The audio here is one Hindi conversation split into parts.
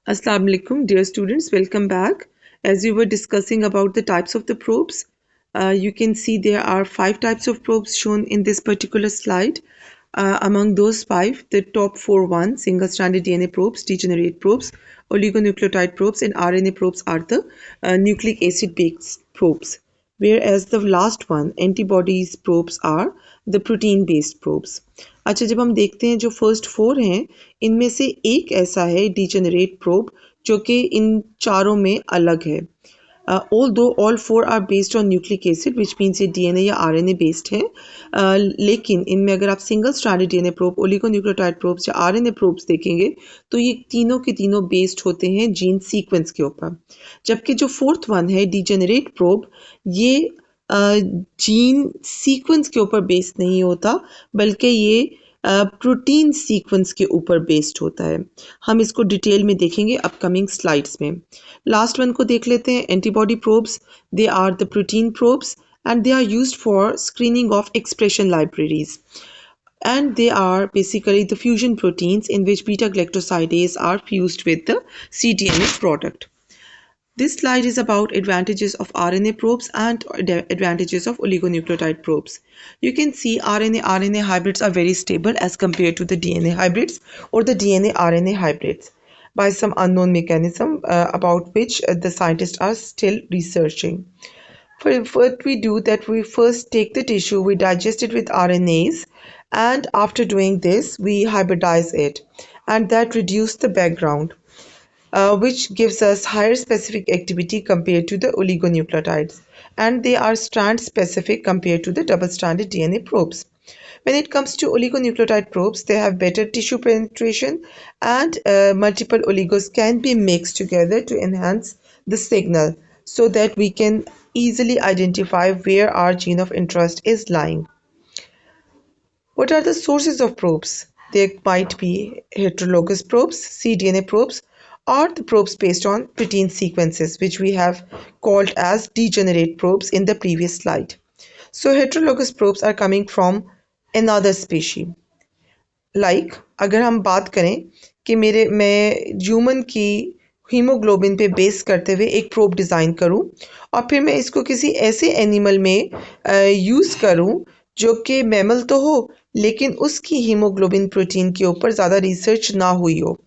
Assalamu alaikum, dear students. Welcome back. As we were discussing about the types of the probes, you can see there are 5 types of probes shown in this particular slide. Among those 5, the top 4 ones, single-stranded DNA probes, degenerate probes, oligonucleotide probes, and RNA probes are the nucleic acid-based probes. Whereas the last one, antibodies probes, are the protein-based probes. अच्छा, जब हम देखते हैं जो फर्स्ट 4 हैं, इनमें से एक ऐसा है डिजेनरेट प्रोब जो कि इन चारों में अलग है. Although all 4 are based on nucleic acid, which means ये DNA या RNA based है, लेकिन इनमें अगर आप single stranded DNA probe, oligonucleotide probes या RNA प्रोब्स देखेंगे तो ये तीनों के तीनों बेस्ड होते हैं जीन सीक्वेंस के ऊपर. जबकि जो फोर्थ वन है डिजेनरेट प्रोब, ये जीन सीक्वेंस के ऊपर बेस्ड नहीं होता, बल्कि ये प्रोटीन सीक्वेंस के ऊपर बेस्ड होता है. हम इसको डिटेल में देखेंगे अपकमिंग स्लाइड्स में. लास्ट वन को देख लेते हैं, antibody probes. They are the protein probes and they are used for screening of expression libraries, and they are basically the fusion proteins in which beta-galactosidase are fused with the cDNA product. This slide is about advantages of RNA probes and advantages of oligonucleotide probes. You can see RNA-RNA hybrids are very stable as compared to the DNA hybrids or the DNA-RNA hybrids by some unknown mechanism about which the scientists are still researching. For what we do, that we first take the tissue, we digest it with RNAs, and after doing this, we hybridize it, and that reduces the background, which gives us higher specific activity compared to the oligonucleotides, and they are strand specific compared to the double-stranded DNA probes. When it comes to oligonucleotide probes, they have better tissue penetration, and multiple oligos can be mixed together to enhance the signal so that we can easily identify where our gene of interest is lying. What are the sources of probes? There might be heterologous probes, cDNA probes, or the probes based on protein sequences, which we have called as degenerate probes in the previous slide. So heterologous probes are coming from another species. Like अगर हम बात करें कि मैं ह्यूमन की हीमोग्लोबिन पे बेस करते हुए एक प्रोब डिज़ाइन करूं और फिर मैं इसको किसी ऐसे एनिमल में यूज़ करूं जो कि मैमल तो हो लेकिन उसकी हीमोग्लोबिन प्रोटीन के ऊपर ज़्यादा रिसर्च ना हुई हो.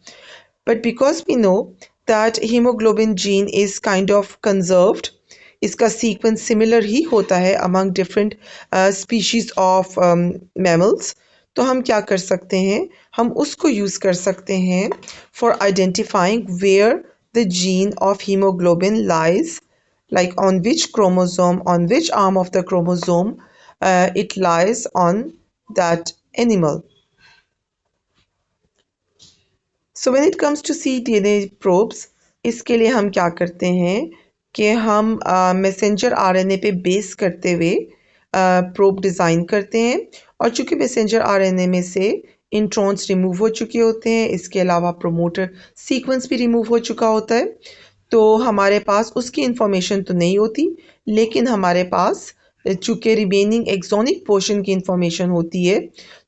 But because we know that hemoglobin gene is kind of conserved, इसका सीक्वेंस सिमिलर ही होता है among different species of mammals, तो हम क्या कर सकते हैं, हम उसको यूज़ कर सकते हैं for identifying where the gene of hemoglobin lies, like on which chromosome, on which arm of the chromosome it lies on that animal. So when it comes to cDNA probes, इसके लिए हम क्या करते हैं कि हम मैसेंजर आरएनए पे बेस करते हुए प्रोब डिज़ाइन करते हैं, और चूंकि मैसेंजर आरएनए में से इंट्रॉन्स रिमूव हो चुके होते हैं, इसके अलावा प्रोमोटर सीक्वेंस भी रिमूव हो चुका होता है, तो हमारे पास उसकी इंफॉर्मेशन तो नहीं होती, लेकिन हमारे पास चूँकि रिमेनिंग एक्सोनिक पोर्शन की इंफॉर्मेशन होती है,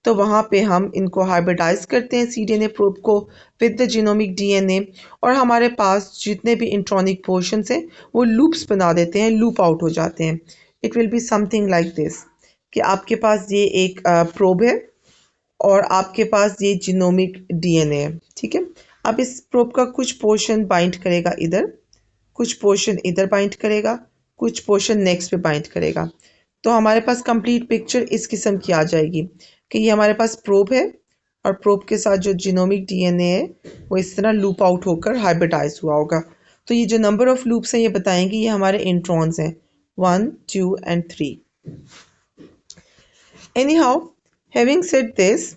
तो वहाँ पे हम इनको हाइब्रिडाइज करते हैं cDNA प्रोब को विद द जीनोमिक DNA, और हमारे पास जितने भी इंट्रॉनिक पोर्शंस हैं वो लूप्स बना देते हैं, लूप आउट हो जाते हैं. It will be something like this कि आपके पास ये एक प्रोब है और आपके पास ये जीनोमिक DNA है. ठीक है, अब इस प्रोब का कुछ पोर्शन बाइंड करेगा इधर, कुछ पोर्शन इधर बाइंड करेगा, कुछ पोर्शन नेक्स्ट पे बाइंड करेगा, तो हमारे पास कंप्लीट पिक्चर इस किस्म की आ जाएगी कि ये हमारे पास प्रोब है और प्रोब के साथ जो जीनोमिक DNA है वो इस तरह लूप आउट होकर हाइब्रिडाइज हुआ होगा. तो ये जो नंबर ऑफ लूप्स हैं ये बताएंगे ये हमारे इंट्रॉन्स हैं 1, 2 and 3. Anyhow, having said this,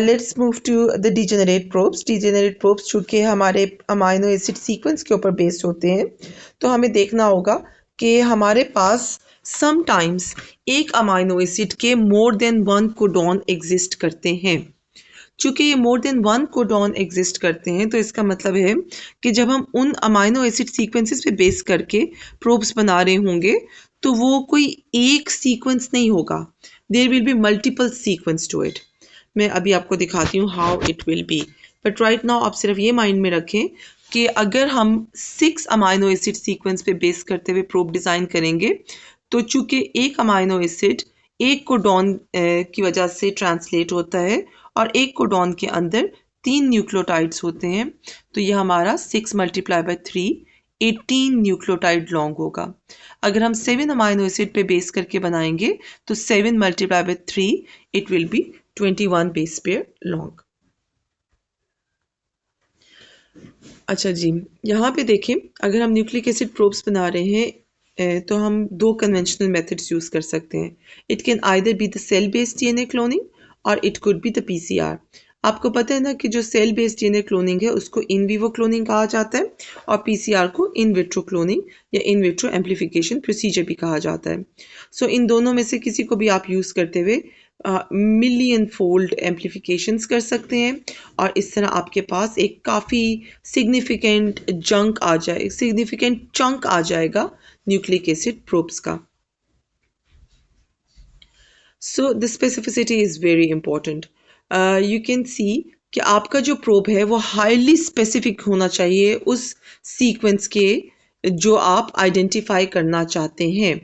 let's move to the degenerate probes. Degenerate probes चूँकि हमारे अमाइनो एसिड सीक्वेंस के ऊपर बेस्ड होते हैं, तो हमें देखना होगा कि हमारे पास समटाइम्स एक अमाइनो एसिड के मोर देन 1 कोडॉन एग्जिस्ट करते हैं. चूँकि ये मोर देन 1 कोडॉन एग्जिस्ट करते हैं, तो इसका मतलब है कि जब हम उन अमाइनो एसिड सीक्वेंसेस पे बेस करके प्रोब्स बना रहे होंगे तो वो कोई एक सीक्वेंस नहीं होगा, there will be multiple sequence to it. मैं अभी आपको दिखाती हूँ how it will be, but right now आप सिर्फ ये माइंड में रखें कि अगर हम 6 अमाइनो एसिड सीक्वेंस पे बेस करते हुए प्रोब डिज़ाइन करेंगे तो चूंकि एक अमाइनो एसिड एक कोडॉन की वजह से ट्रांसलेट होता है और एक कोडॉन के अंदर 3 न्यूक्लियोटाइड्स होते हैं, तो ये हमारा 6 मल्टीप्लाई बाय 3 18 न्यूक्लियोटाइड लॉन्ग होगा। अगर हम 7 अमाइनो एसिड पे बेस करके बनाएंगे तो 7 multiply by 3 it will B 21 base pair long. अच्छा जी, यहाँ पे देखें, अगर हम न्यूक्लिक एसिड प्रोब्स बना रहे हैं तो हम दो कन्वेंशनल मेथड्स यूज़ कर सकते हैं। It can either be the cell based DNA cloning और it could be the PCR. आपको पता है ना कि जो सेल बेस्ड डीएनए क्लोनिंग है उसको इन विवो क्लोनिंग कहा जाता है और पीसीआर को इन विट्रो क्लोनिंग या इन विट्रो एम्प्लीफिकेशन प्रोसीजर भी कहा जाता है। सो इन दोनों में से किसी को भी आप यूज़ करते हुए मिलियन फोल्ड एम्प्लीफिकेशंस कर सकते हैं और इस तरह आपके पास एक काफ़ी सिग्निफिकेंट चंक आ जाएगा न्यूक्लिक एसिड प्रोब्स का। So the specificity is very important. You can सी कि आपका जो प्रोब है वो हाईली स्पेसिफिक होना चाहिए उस सीक्वेंस के जो आप आइडेंटिफाई करना चाहते हैं।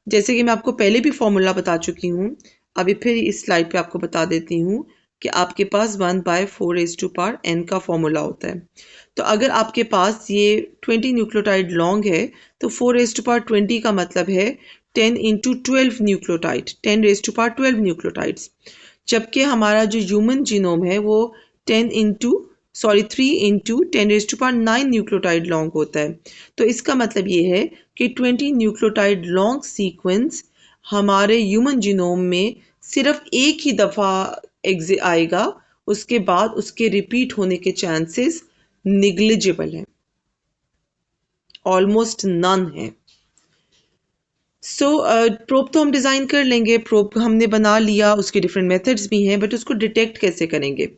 जैसे कि मैं आपको पहले भी फॉर्मूला बता चुकी हूँ, अभी फिर इस स्लाइड पे आपको बता देती हूँ कि आपके पास 1/4n का फॉर्मूला होता है। तो अगर आपके पास ये 20 न्यूक्लियोटाइड लॉन्ग है तो 4/20 का मतलब है 10 into 12 न्यूक्लियोटाइड, 10^12 न्यूक्लियोटाइड्स। जबकि हमारा जो ह्यूमन जीनोम है वो 3 into 10^9 न्यूक्लियोटाइड लॉन्ग होता है। तो इसका मतलब ये है कि 20 न्यूक्लियोटाइड लॉन्ग सीक्वेंस हमारे ह्यूमन जीनोम में सिर्फ एक ही दफ़ा आएगा, उसके बाद उसके रिपीट होने के चांसेस निग्लिजिबल हैं, ऑलमोस्ट नन है। सो प्रोब तो हम डिज़ाइन कर लेंगे, प्रोब हमने बना लिया, उसके डिफरेंट मेथड्स भी हैं, बट उसको डिटेक्ट कैसे करेंगे?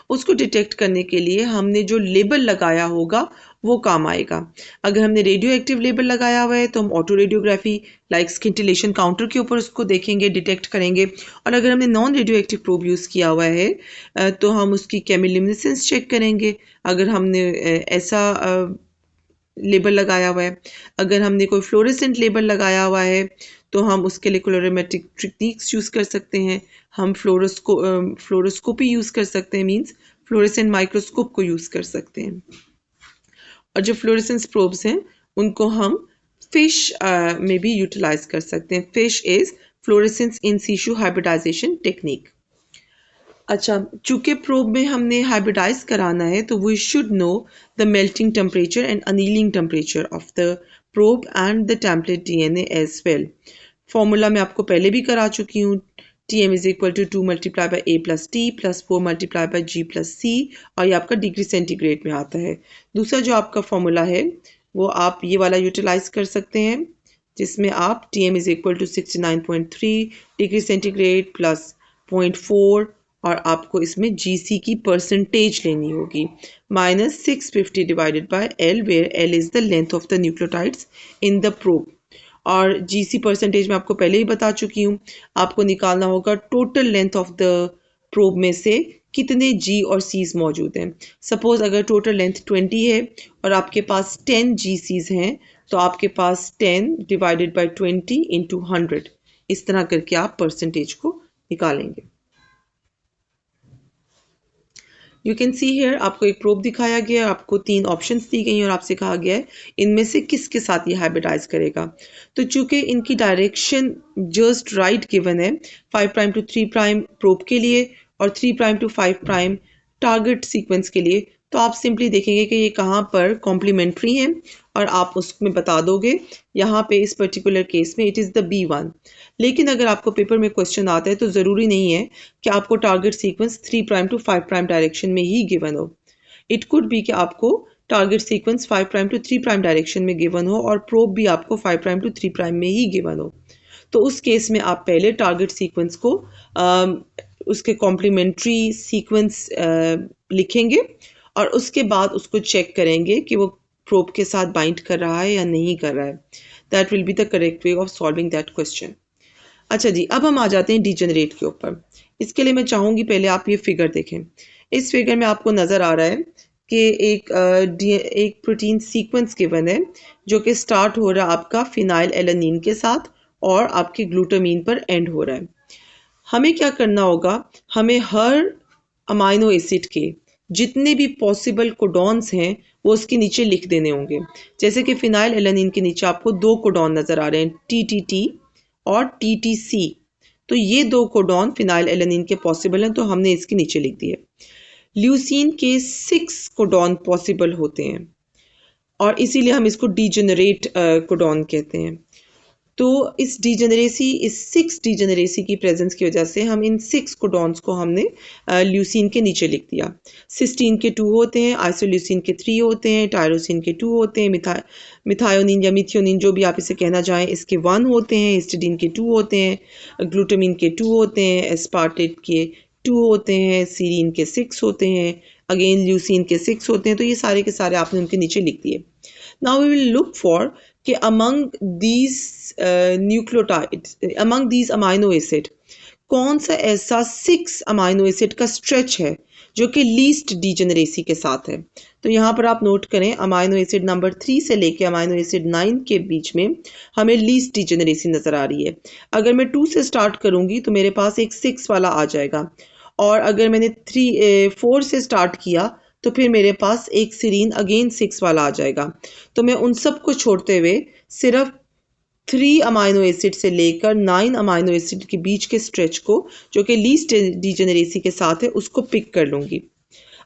उसको डिटेक्ट करने के लिए हमने जो लेबल लगाया होगा वो काम आएगा। अगर हमने रेडियो एक्टिव लेबल लगाया हुआ है तो हम ऑटो रेडियोग्राफी लाइक स्किंटिलेशन काउंटर के ऊपर उसको देखेंगे, डिटेक्ट करेंगे। और अगर हमने non radio active probe use किया हुआ है तो हम उसकी केमिल्यूमिनेसेंस चेक करेंगे। अगर हमने ऐसा लेबल लगाया हुआ है, अगर हमने कोई फ्लोरेसेंट लेबल लगाया हुआ है तो हम उसके लिए कलोरीमेट्रिक टेक्निक्स यूज़ कर सकते हैं। हम फ्लोरोस्कोपी यूज़ कर सकते हैं, मींस फ्लोरेसेंट माइक्रोस्कोप को यूज़ कर सकते हैं। और जो फ्लोरेसेंस प्रोब्स हैं उनको हम फिश में भी यूटिलाइज कर सकते हैं। FISH is fluorescence in situ hybridisation technique. अच्छा, चूंकि प्रोब में हमने हाइब्रिडाइज कराना है तो we should know the melting temperature and annealing temperature of the probe and the template DNA as well. Formula मैं आपको पहले भी करा चुकी हूँ। Tm is equal to 2 multiply by a plus T plus 4 multiply by g plus C, और ये आपका डिग्री सेंटीग्रेड में आता है। दूसरा जो आपका फॉर्मूला है वो आप ये वाला यूटिलाइज कर सकते हैं, जिसमें आप Tm is equal to 69.3 degree centigrade plus 0.4 और आपको इसमें जीसी की परसेंटेज लेनी होगी minus 650 divided by L, where L is the length of the nucleotides in the probe. और जीसी परसेंटेज में आपको पहले ही बता चुकी हूँ, आपको निकालना होगा total length of the probe में से कितने जी और सीज मौजूद हैं। सपोज अगर टोटल लेंथ 20 है और आपके पास 10 जी सीज हैं तो आपके पास 10 डिवाइडेड बाई 20 इंटू 100, इस तरह करके आप परसेंटेज को निकालेंगे। यू कैन सी हेयर आपको एक प्रोब दिखाया गया है, आपको 3 ऑप्शंस दी गई हैं और आपसे कहा गया है इनमें से किसके साथ ये हाइब्रिडाइज करेगा। तो चूंकि इनकी डायरेक्शन जस्ट राइट गिवन है 5 प्राइम टू 3 प्राइम प्रोब के लिए और 3 prime to 5 prime target sequence के लिए, तो आप सिंपली देखेंगे कि ये कहाँ पर कॉम्प्लीमेंट्री हैं और आप उसमें बता दोगे। यहाँ पे इस पर्टिकुलर केस में इट इज़ द B1। लेकिन अगर आपको पेपर में क्वेश्चन आता है तो ज़रूरी नहीं है कि आपको target sequence 3 prime to 5 prime direction में ही गिवन हो। इट कुड बी कि आपको target sequence 5 prime to 3 prime direction में गिवन हो और प्रोब भी आपको 5 प्राइम टू 3 प्राइम में ही गिवन हो। तो उस केस में आप पहले टारगेट सीक्वेंस को उसके कॉम्प्लीमेंट्री सीक्वेंस लिखेंगे और उसके बाद उसको चेक करेंगे कि वो प्रोब के साथ बाइंड कर रहा है या नहीं कर रहा है। That will be the correct way of solving that question. अच्छा जी, अब हम आ जाते हैं डीजेनरेट के ऊपर। इसके लिए मैं चाहूँगी पहले आप ये फिगर देखें। इस फिगर में आपको नज़र आ रहा है कि एक प्रोटीन सीक्वेंस गिवन है जो कि स्टार्ट हो रहा है आपका फिनाइल एलानिन के साथ और आपके ग्लूटामीन पर एंड हो रहा है। हमें क्या करना होगा, हमें हर अमाइनो एसिड के जितने भी पॉसिबल कोडॉन्स हैं वो उसके नीचे लिख देने होंगे। जैसे कि फिनाइल एलानिन के नीचे आपको 2 कोडॉन नज़र आ रहे हैं, TTT और TTC। तो ये 2 कोडॉन फिनाइल एलानिन के पॉसिबल हैं, तो हमने इसके नीचे लिख दिए। ल्यूसीन के 6 कोडॉन पॉसिबल होते हैं और इसीलिए हम इसको डीजेनरेट कोडॉन कहते हैं। तो इस 6 डिजेनरेसी की प्रेजेंस की वजह से हम इन 6 कोडॉन्स को हमने ल्यूसीन के नीचे लिख दिया। सिस्टीन के 2 होते हैं, आइसोल्यूसिन के 3 होते हैं, टायरोसिन के 2 होते हैं, मिथायोनिन या मिथियोनिन जो भी आप इसे कहना चाहें इसके 1 होते हैं, हिस्टिडीन के 2 होते हैं, ग्लूटामिन के 2 होते हैं, एस्पार्टेट के 2 होते हैं, सीरीन के 6 होते हैं, अगेन ल्यूसीन के 6 होते हैं। तो ये सारे के सारे आपने उनके नीचे लिख दिए। Now we will look for कि among these nucleotides, among these amino acid कौन सा ऐसा 6 अमाइनो एसिड का स्ट्रेच है जो कि लीस्ट डिजेनरेसी के साथ है। तो यहाँ पर आप नोट करें, अमाइनो एसिड नंबर 3 से लेके अमाइनो एसिड 9 के बीच में हमें लीस्ट डिजेनरेसी नज़र आ रही है। अगर मैं 2 से स्टार्ट करूँगी तो मेरे पास एक 6 वाला आ जाएगा, और अगर मैंने 4 से स्टार्ट किया तो फिर मेरे पास एक सीरीन अगेन 6 वाला आ जाएगा। तो मैं उन सब को छोड़ते हुए सिर्फ 3 अमाइनो एसिड से लेकर 9 अमाइनो एसिड के बीच के स्ट्रेच को जो कि लीस्ट डिजेनरेसी के साथ है उसको पिक कर लूँगी।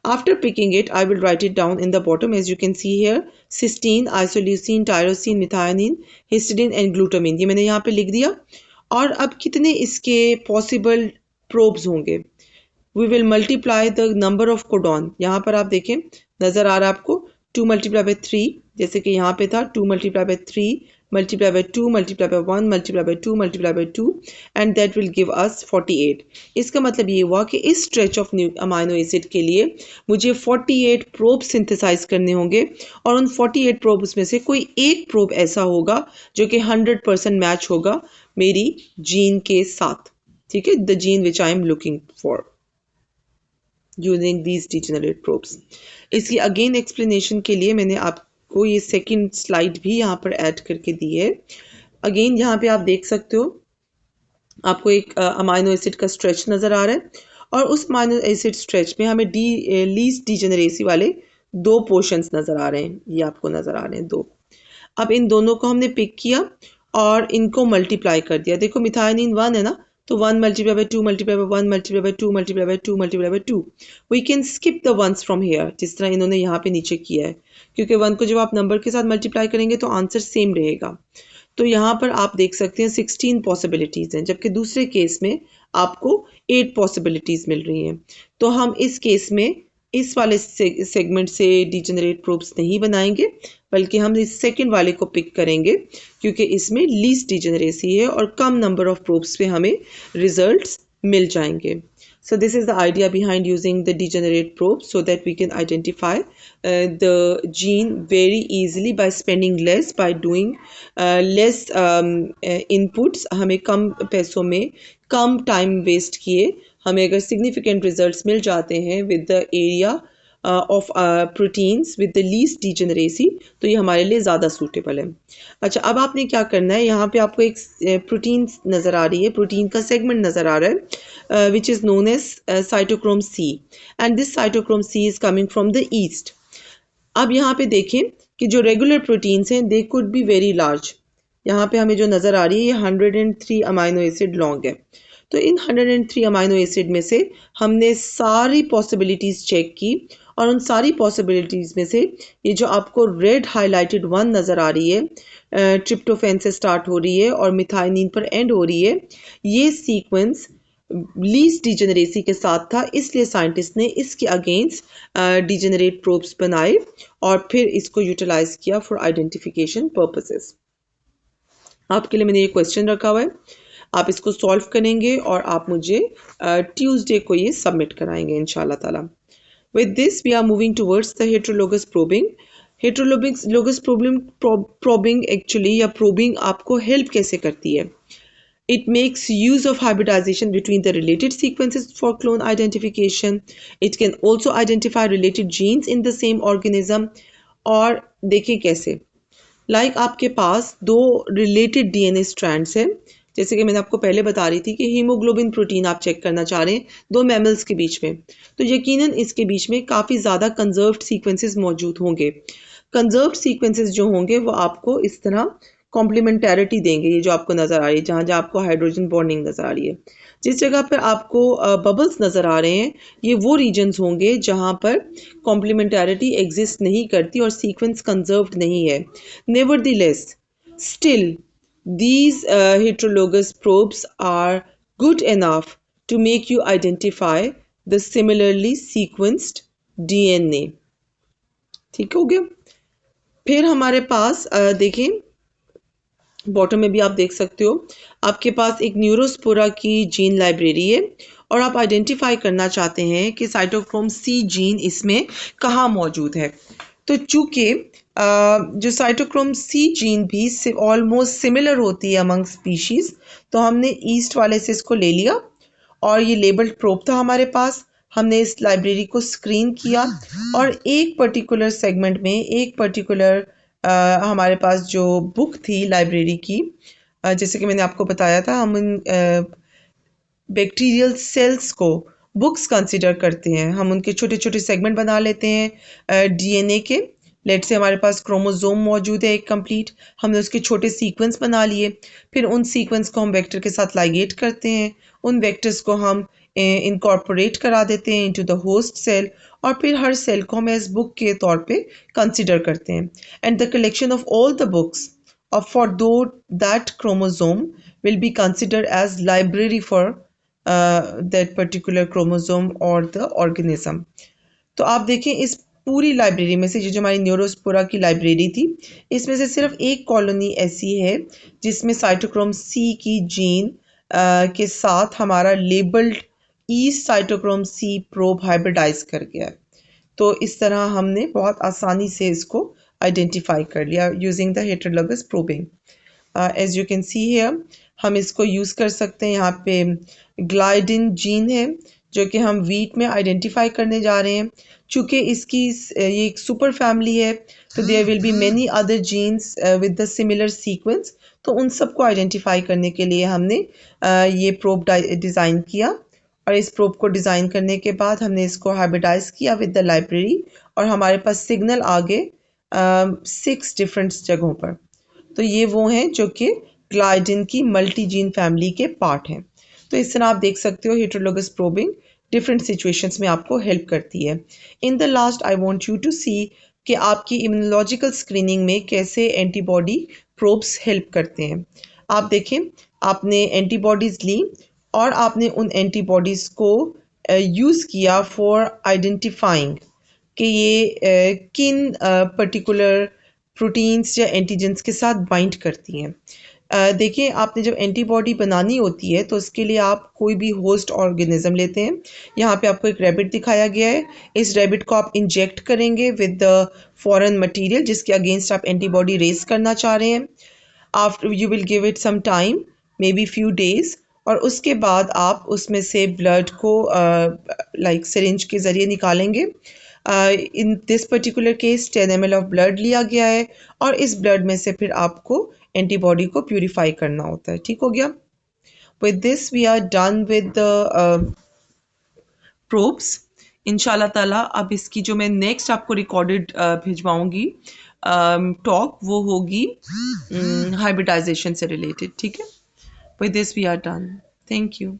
After picking it, I will write it down in the bottom. As you can see here, cysteine, isoleucine, tyrosine, methionine, histidine and glutamine. ये मैंने यहाँ पे लिख दिया। और अब कितने इसके possible probes होंगे? We will multiply the number of codon. यहाँ पर आप देखें, नज़र आ रहा है आपको 2 multiplied by 3, जैसे कि यहाँ पे था 2 multiplied by 3 multiplied by 2 multiplied by 1 multiplied by 2 multiplied by 2 and that will give us 48. इसका मतलब ये हुआ कि इस स्ट्रेच ऑफ अमाइनो एसिड के लिए मुझे 48 प्रोब सिंथेसाइज करने होंगे, और उन 48 प्रोब्स में से कोई एक प्रोब ऐसा होगा जो कि 100% मैच होगा मेरी जीन के साथ। ठीक है, the gene which I am looking for using these degenerate probes. इसकी अगेन एक्सप्लेनेशन के लिए मैंने आपको ये सेकंड स्लाइड भी यहाँ पर ऐड करके दी है। अगेन यहाँ पे आप देख सकते हो, आपको एक अमाइनो एसिड का स्ट्रेच नज़र आ रहा है, और उस अमाइनो एसिड स्ट्रेच में हमें लीस्ट डिजेनरेसी वाले 2 पोर्शंस नज़र आ रहे हैं। ये आपको नज़र आ रहे हैं 2। अब इन दोनों को हमने पिक किया और इनको मल्टीप्लाई कर दिया। देखो मिथायोनिन 1 है ना, तो 1 multiplied by 2 multiplied by 1 multiplied by 2 multiplied by 2 multiplied by 2. We can skip the ones from here, जिस तरह इन्होंने यहाँ पे नीचे किया है, क्योंकि 1 को जब आप नंबर के साथ मल्टीप्लाई करेंगे तो आंसर सेम रहेगा। तो यहाँ पर आप देख सकते हैं 16 पॉसिबिलिटीज़ हैं, जबकि दूसरे केस में आपको 8 पॉसिबिलिटीज़ मिल रही हैं। तो हम इस केस में इस वाले सेगमेंट से डिजेनरेट प्रोब्स नहीं बनाएंगे, बल्कि हम इस सेकंड वाले को पिक करेंगे क्योंकि इसमें लीस्ट डिजेनरेसी है और कम नंबर ऑफ प्रोब्स पे हमें रिजल्ट्स मिल जाएंगे। So this is the idea behind using the degenerate probe, so that we can identify the gene very easily by spending less, by doing less inputs. हमें कम पैसों में कम टाइम वेस्ट किए हमें अगर significant results मिल जाते हैं with the area of proteins with the least degeneracy, तो ये हमारे लिए ज़्यादा सूटेबल है। अच्छा, अब आपने क्या करना है, यहाँ पे आपको एक प्रोटीन नज़र आ रही है, प्रोटीन का सेगमेंट नज़र आ रहा है which is known as cytochrome C, and this cytochrome C is coming from the yeast. अब यहाँ पे देखें कि जो रेगुलर प्रोटीन्स हैं they could be very large. यहाँ पे हमें जो नज़र आ रही है ये 103 अमाइनो एसिड लॉन्ग है। तो इन 103 अमाइनो एसिड में से हमने सारी पॉसिबिलिटीज़ चेक की, और उन सारी पॉसिबिलिटीज़ में से ये जो आपको रेड हाईलाइटेड 1 नज़र आ रही है, ट्रिप्टोफैन से स्टार्ट हो रही है और मिथाइनिन पर एंड हो रही है, ये सीक्वेंस लीस्ट डिजेनरेसी के साथ था, इसलिए साइंटिस्ट ने इसके अगेंस्ट डिजेनरेट प्रोब्स बनाए और फिर इसको यूटिलाइज किया फॉर आइडेंटिफिकेशन पर्पसेस। आपके लिए मैंने ये क्वेश्चन रखा हुआ है, आप इसको सॉल्व करेंगे और आप मुझे ट्यूसडे को ये सबमिट कराएंगे इंशाल्लाह ताला। With this, we are moving towards the heterologous probing. Heterologous probing actually या probing आपको help कैसे करती है? It makes use of hybridization between the related sequences for clone identification. It can also identify related genes in the same organism. और देखें कैसे, आपके पास दो रिलेटेड डीएनए स्ट्रैंड्स हैं, जैसे कि मैंने आपको पहले बता रही थी कि हीमोग्लोबिन प्रोटीन आप चेक करना चाह रहे हैं दो मैमल्स के बीच में, तो यकीनन इसके बीच में काफ़ी ज़्यादा कंजर्व्ड सीक्वेंसेस मौजूद होंगे। कंजर्व्ड सीक्वेंसेस जो होंगे वो आपको इस तरह कॉम्प्लीमेंटैरिटी देंगे, ये जो आपको नज़र आ रही है, जहाँ जहाँ आपको हाइड्रोजन बॉन्डिंग नज़र आ रही है, जिस जगह पर आपको बबल्स नज़र आ रहे हैं, ये वो रीजन्स होंगे जहाँ पर कॉम्प्लीमेंटैरिटी एग्जिस्ट नहीं करती और सीक्वेंस कंजर्व्ड नहीं है। Nevertheless, still these heterologous probes are good enough to make you identify the similarly sequenced DNA। ठीक हो गया। फिर हमारे पास देखें, बॉटम में भी आप देख सकते हो, आपके पास एक न्यूरोस्पोरा की जीन लाइब्रेरी है और आप आइडेंटिफाई करना चाहते हैं कि साइटोक्रोम सी जीन इसमें कहाँ मौजूद है। तो चूंकि जो साइटोक्रोम सी जीन भी ऑलमोस्ट सिमिलर होती है अमंग स्पीशीज, तो हमने ईस्ट वाले से इसको ले लिया और ये लेबल्ड प्रोब था हमारे पास। हमने इस लाइब्रेरी को स्क्रीन किया और एक पर्टिकुलर सेगमेंट में एक पर्टिकुलर हमारे पास जो बुक थी लाइब्रेरी की, जैसे कि मैंने आपको बताया था, हम उन बैक्टीरियल सेल्स को बुक्स कंसिडर करते हैं। हम उनके छोटे छोटे सेगमेंट बना लेते हैं डीएनए के। लेट से हमारे पास क्रोमोसोम मौजूद है एक कंप्लीट, हमने उसके छोटे सीक्वेंस बना लिए, फिर उन सीक्वेंस को हम वेक्टर के साथ लाइगेट करते हैं, उन वेक्टर्स को हम इनकॉर्पोरेट करा देते हैं इनटू द होस्ट सेल, और फिर हर सेल को हम एज बुक के तौर पे कंसिडर करते हैं। And the collection of all the books of for though that chromosome will be considered as library for that particular chromosome or the organism। तो आप देखें इस पूरी लाइब्रेरी में से, जो हमारी न्यूरोस्पोरा की लाइब्रेरी थी, इसमें से सिर्फ एक कॉलोनी ऐसी है जिसमें साइटोक्रोम सी की जीन के साथ हमारा labelled yeast cytochrome C probe hybridise कर गया है। तो इस तरह हमने बहुत आसानी से इसको आइडेंटिफाई कर लिया using the heterologous probing. As you can see here, हम इसको यूज़ कर सकते हैं। यहाँ पे ग्लाइडिन जीन है जो कि हम वीट में आइडेंटिफाई करने जा रहे हैं। चूँकि इसकी ये एक सुपर फैमिली है, तो there will be many other genes with the similar sequence, तो उन सबको आइडेंटिफाई करने के लिए हमने ये प्रोब डिज़ाइन किया। और इस प्रोब को डिज़ाइन करने के बाद हमने इसको हाइब्रिडाइज किया विद द लाइब्रेरी, और हमारे पास सिग्नल आ गए 6 डिफरेंट जगहों पर। तो ये वो हैं जो कि ग्लाइडिन की मल्टी जीन फैमिली के पार्ट हैं। तो इस तरह आप देख सकते हो हेटेरोलोगस प्रोबिंग डिफरेंट सिचुएशंस में आपको हेल्प करती है। In the last I want you to see कि आपकी इम्यूनोलॉजिकल स्क्रीनिंग में कैसे एंटीबॉडी प्रोब्स हेल्प करते हैं। आप देखें, आपने एंटीबॉडीज़ ली और आपने उन एंटीबॉडीज़ को यूज़ किया फॉर आइडेंटिफाइंग कि ये किन पर्टिकुलर प्रोटीन्स या एंटीजेंस के साथ बाइंड करती हैं। देखिए, आपने जब एंटीबॉडी बनानी होती है तो उसके लिए आप कोई भी होस्ट ऑर्गेनिज्म लेते हैं। यहाँ पे आपको एक रैबिट दिखाया गया है। इस रैबिट को आप इंजेक्ट करेंगे विद द फॉरेन मटेरियल जिसके अगेंस्ट आप एंटीबॉडी रेज करना चाह रहे हैं। After you will give it some time, maybe few days, और उसके बाद आप उसमें से ब्लड को लाइक सिरिंज के ज़रिए निकालेंगे। In this particular case 10 ml of blood लिया गया है और इस ब्लड में से फिर आपको एंटीबॉडी को प्यूरिफाई करना होता है। ठीक हो गया। With this we are done with the probes. इंशाल्लाह ताला अब इसकी जो मैं नेक्स्ट आपको रिकॉर्डेड भिजवाऊंगी टॉक, वो होगी हाइब्रिडाइजेशन से रिलेटेड। ठीक है। With this we are done. Thank you.